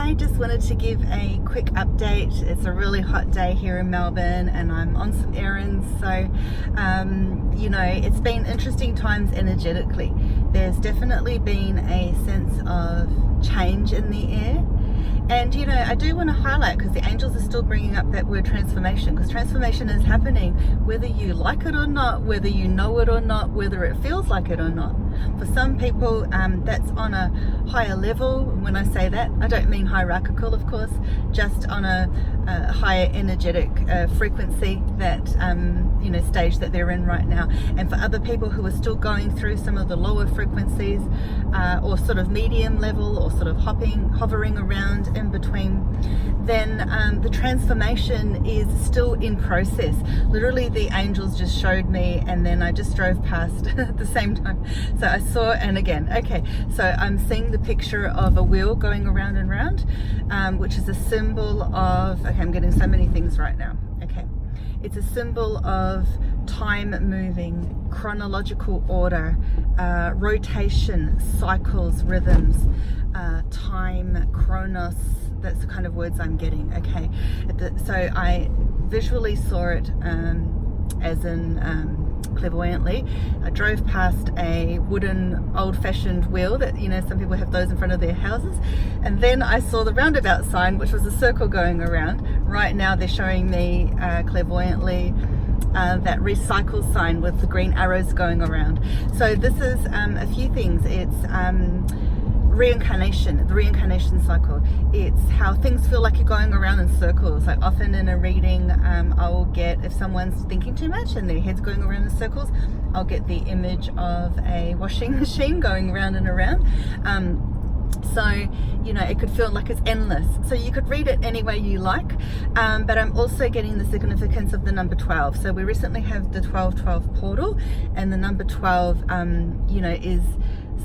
Hi, just wanted to give a quick update. It's a really hot day here in Melbourne and I'm on some errands, so you know, it's been interesting times energetically. There's definitely been a sense of change in the air. And you know, I do want to highlight, because the angels are still bringing up that word transformation, because transformation is happening whether you like it or not, whether you know it or not, whether it feels like it or not. For some people, that's on a higher level. When I say that, I don't mean hierarchical, of course, just on a higher energetic frequency, that you know, stage that they're in right now. And for other people who are still going through some of the lower frequencies, or sort of medium level, or sort of hovering around in between, then the transformation is still in process. Literally, the angels just showed me, and then I just drove past at the same time. So I saw, and again, okay, so I'm seeing the picture of a wheel going around and round, which is a symbol of, okay, I'm getting so many things right now. Okay, it's a symbol of time moving, chronological order, rotation, cycles, rhythms, time, chronos. That's the kind of words I'm getting. Okay, so I visually saw it as in clairvoyantly. I drove past a wooden old-fashioned wheel that, you know, some people have those in front of their houses, and then I saw the roundabout sign, which was a circle going around. Right now they're showing me clairvoyantly that recycle sign with the green arrows going around. So this is a few things. It's reincarnation, the reincarnation cycle. It's how things feel like you're going around in circles. Like often in a reading, I will get, if someone's thinking too much and their head's going around in circles, I'll get the image of a washing machine going round and around. So, you know, it could feel like it's endless. So you could read it any way you like, but I'm also getting the significance of the number 12. So we recently have the 1212 portal, and the number 12, you know, is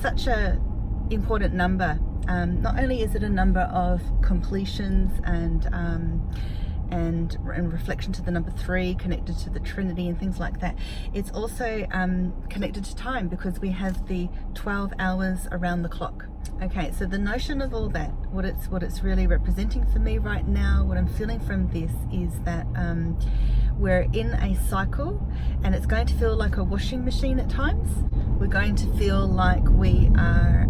such a important number. Not only is it a number of completions and in reflection to the number 3, connected to the Trinity and things like that, it's also connected to time, because we have the 12 hours around the clock. Okay, so the notion of all that, what it's really representing for me right now, what I'm feeling from this is that we're in a cycle, and it's going to feel like a washing machine at times. We're going to feel like we are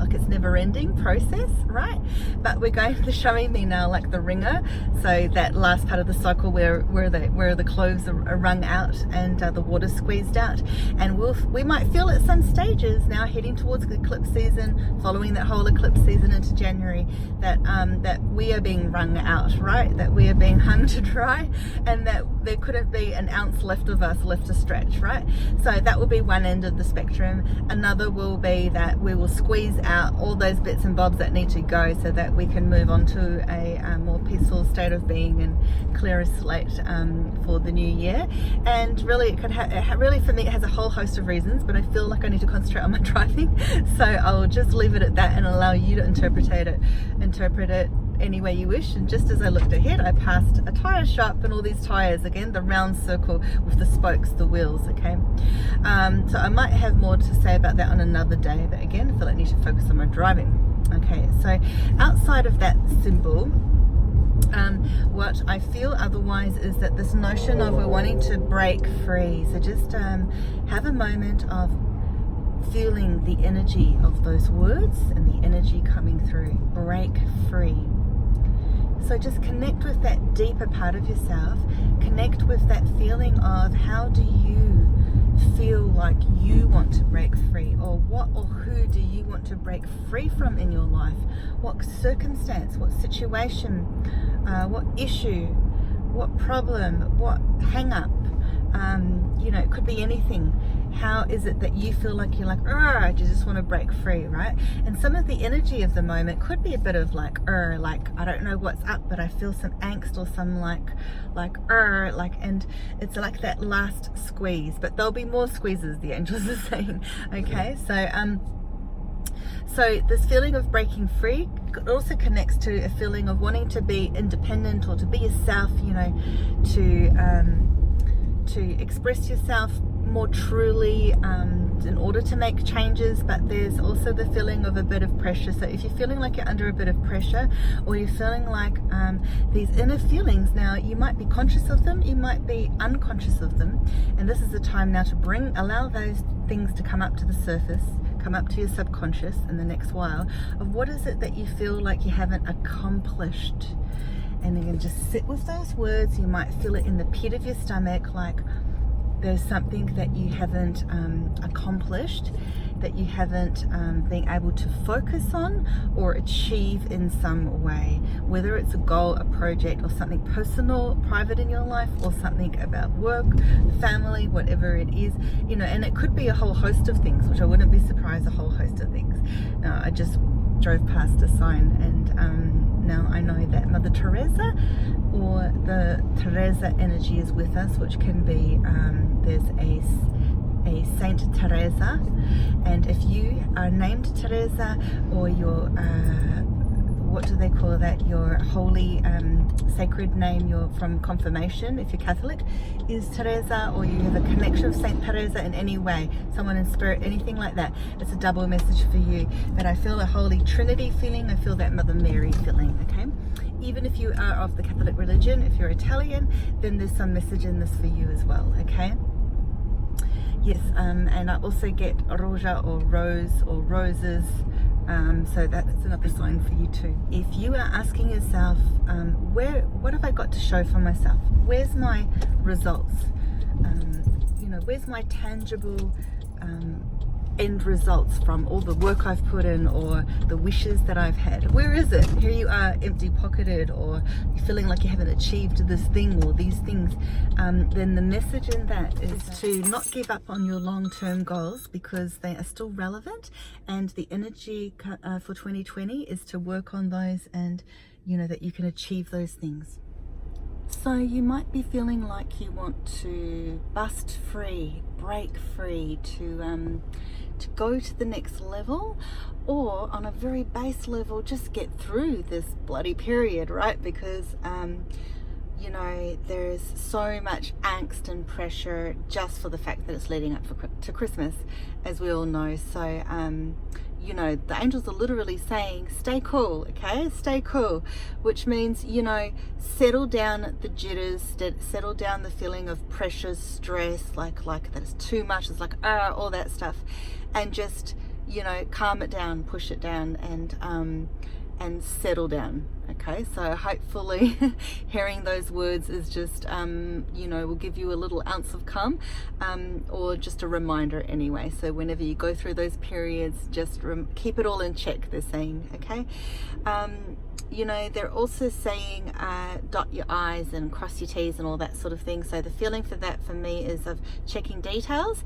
like it's never-ending process, right? But we're going to showing me now like the wringer, so that last part of the cycle where the clothes are wrung out and the water squeezed out, and we might feel at some stages now heading towards the eclipse season, following that whole eclipse season into January, that that we are being wrung out, right? That we are being hung to dry, and that there couldn't be an ounce left of us left to stretch, right? So that will be one end of the spectrum. Another will be that we will squeeze out all those bits and bobs that need to go, so that we can move on to a more peaceful state of being and clearer slate for the new year. And really, it could really, for me, it has a whole host of reasons, but I feel like I need to concentrate on my driving, so I'll just leave it at that and allow you to interpret it any way you wish. And just as I looked ahead, I passed a tire shop, and all these tires, again, the round circle with the spokes, the wheels. Okay, so I might have more to say about that on another day, but again, I feel like I need to focus on my driving. Okay, so outside of that symbol, what I feel otherwise is that this notion of we're wanting to break free. So just have a moment of feeling the energy of those words and the energy coming through. Break free. So just connect with that deeper part of yourself. Connect with that feeling of, how do you feel like you want to break free, or what or who do you want to break free from in your life? What circumstance, what situation, what issue, what problem, what hang up? You know, it could be anything. How is it that you feel like you're like, I just want to break free, right? And some of the energy of the moment could be a bit of like, I don't know what's up, but I feel some angst, or some and it's like that last squeeze. But there'll be more squeezes, the angels are saying. Okay, so this feeling of breaking free also connects to a feeling of wanting to be independent, or to be yourself, you know, to express yourself more truly, in order to make changes, but there's also the feeling of a bit of pressure. So if you're feeling like you're under a bit of pressure, or you're feeling like these inner feelings, now you might be conscious of them, you might be unconscious of them, and this is the time now to allow those things to come up to the surface, come up to your subconscious in the next while, of what is it that you feel like you haven't accomplished. And you can just sit with those words. You might feel it in the pit of your stomach, like there's something that you haven't accomplished, that you haven't been able to focus on or achieve in some way, whether it's a goal, a project, or something personal, private in your life, or something about work, family, whatever it is, you know. And it could be a whole host of things, which I wouldn't be surprised, a whole host of things. Now, I just drove past a sign, and now I know that Mother Teresa, or the Teresa energy, is with us, which can be there's a Saint Teresa, and if you are named Teresa, or your what do they call that, your holy sacred name, you're from confirmation, if you're Catholic, is Teresa, or you have a connection of Saint Teresa in any way, someone in spirit, anything like that, it's a double message for you. But I feel a Holy Trinity feeling, I feel that Mother Mary feeling, okay? Even if you are of the Catholic religion, if you're Italian, then there's some message in this for you as well, okay? Yes, and I also get roja, or rose, or roses, so that's another sign for you too. If you are asking yourself, what have I got to show for myself? Where's my results? You know, where's my tangible end results from all the work I've put in, or the wishes that I've had? Where is it? Here you are, empty pocketed, or you're feeling like you haven't achieved this thing or these things. Then the message in that is to not give up on your long-term goals, because they are still relevant, and the energy for 2020 is to work on those, and you know that you can achieve those things. So you might be feeling like you want to bust free, break free, to go to the next level, or on a very base level, just get through this bloody period, right? Because you know, there's so much angst and pressure just for the fact that it's leading up to Christmas, as we all know. So you know, the angels are literally saying, stay cool, okay? Stay cool, which means, you know, settle down the jitters, settle down the feeling of pressure, stress, like that it's too much, it's like, all that stuff, and just, you know, calm it down, push it down, and settle down, okay? So hopefully hearing those words is just, you know, will give you a little ounce of calm, or just a reminder anyway. So whenever you go through those periods, just keep it all in check, they're saying, okay? You know, they're also saying dot your I's and cross your T's and all that sort of thing. So the feeling for that for me is of checking details,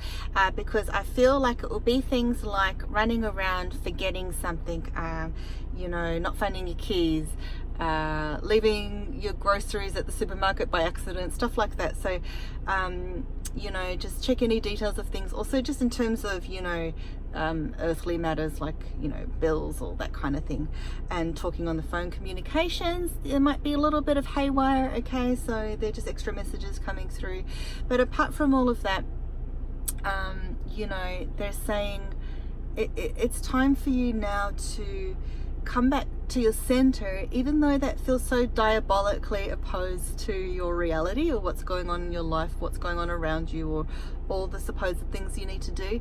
because I feel like it will be things like running around forgetting something, you know, not finding your keys, leaving your groceries at the supermarket by accident, stuff like that. So you know, just check any details of things. Also just in terms of, you know, earthly matters, like, you know, bills, all that kind of thing, and talking on the phone, communications, there might be a little bit of haywire, okay? So they're just extra messages coming through. But apart from all of that, you know, they're saying it's time for you now to come back to your center, even though that feels so diabolically opposed to your reality, or what's going on in your life, what's going on around you, or all the supposed things you need to do.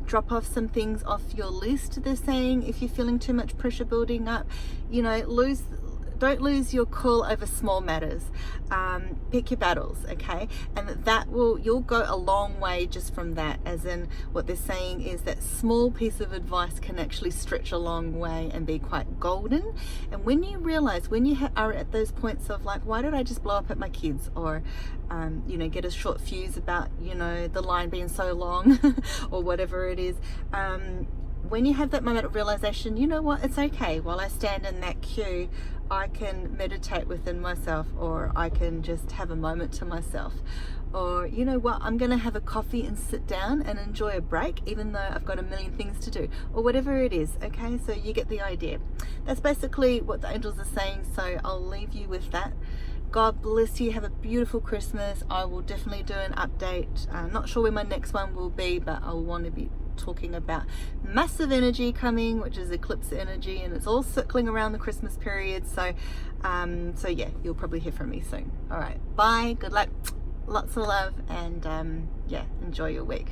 Drop off some things off your list, they're saying. If you're feeling too much pressure building up, you know, don't lose your cool over small matters. Pick your battles, okay? And you'll go a long way just from that. As in, what they're saying is that small piece of advice can actually stretch a long way and be quite golden. And when you realize, when you are at those points of like, why did I just blow up at my kids, or you know, get a short fuse about, you know, the line being so long or whatever it is, when you have that moment of realization, you know what, it's okay. While I stand in that queue, I can meditate within myself, or I can just have a moment to myself, or you know what, I'm gonna have a coffee and sit down and enjoy a break, even though I've got a million things to do, or whatever it is, okay? So you get the idea. That's basically what the angels are saying, so I'll leave you with that. God bless you. Have a beautiful Christmas. I will definitely do an update. Not sure when my next one will be, but I'll want to be talking about massive energy coming, which is eclipse energy, and it's all circling around the Christmas period. So yeah, you'll probably hear from me soon. All right, bye, good luck, lots of love, and yeah, enjoy your week.